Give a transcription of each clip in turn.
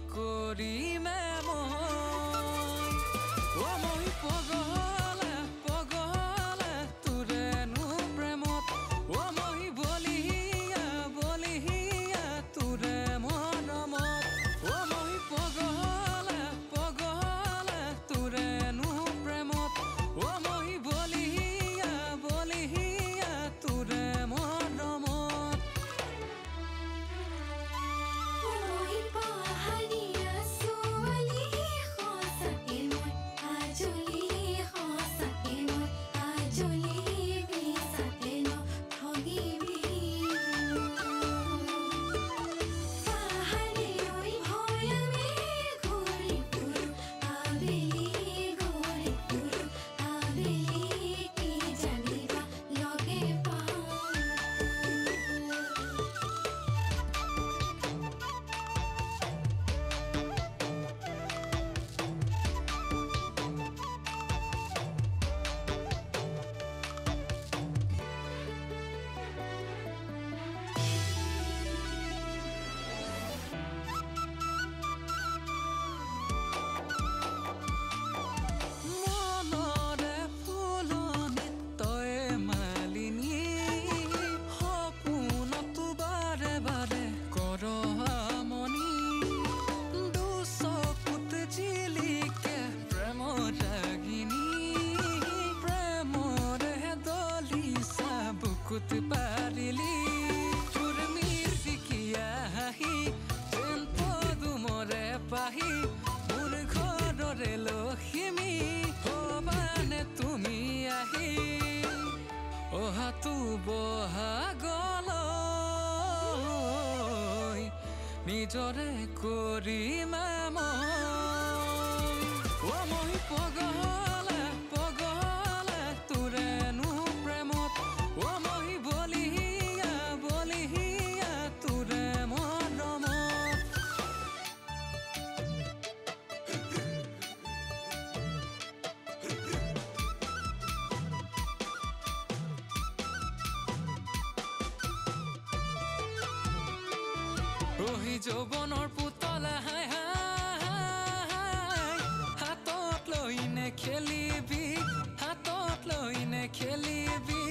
কৰিমে মই পগলে পগলে তোৰেনো প্ৰেমত মই বলিয়া বলিয়া তোৰে মৰমত মই পগলে পগলে তোৰেনো প্ৰেমত মই বলিয়া বলিয়া তোৰে মৰমত বুকুত পাৰিলি তোৰ মিচিকিয়া হাঁহি যেন পদুমৰে পাহি মোৰ ঘৰৰে লখিমী হবানে তুমি আহি অহাটো বহাগলৈ নিজৰে কৰিমে মই পগলে পগলে তোৰেনো প্ৰেমত মই বলিয়া বলিয়া তোৰে মৰমত ৰহি যৌৱনৰ পুতলা হাই হাই হাতত লৈ নেখেলিবি হাতত লৈ নেখেলিবি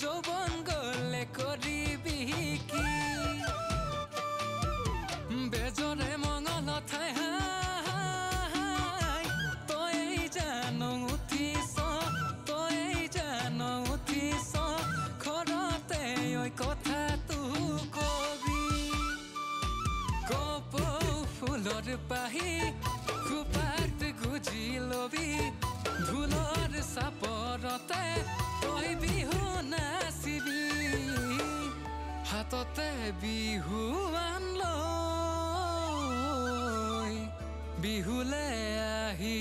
যৌৱন গলে কৰিবি কি বেজৰে মঙল ঠাই হাই তই জানো উঠিছ তই জানো উঠিছ ঘৰতে ঐ কথাটো কবি কপৌ ফুলৰ পাহি খোপাত গুজি লবি ঢোলৰ চাপৰতে তই বিহু নাচিবি হাততে বিহুৱান লৈ বিহুলে আহি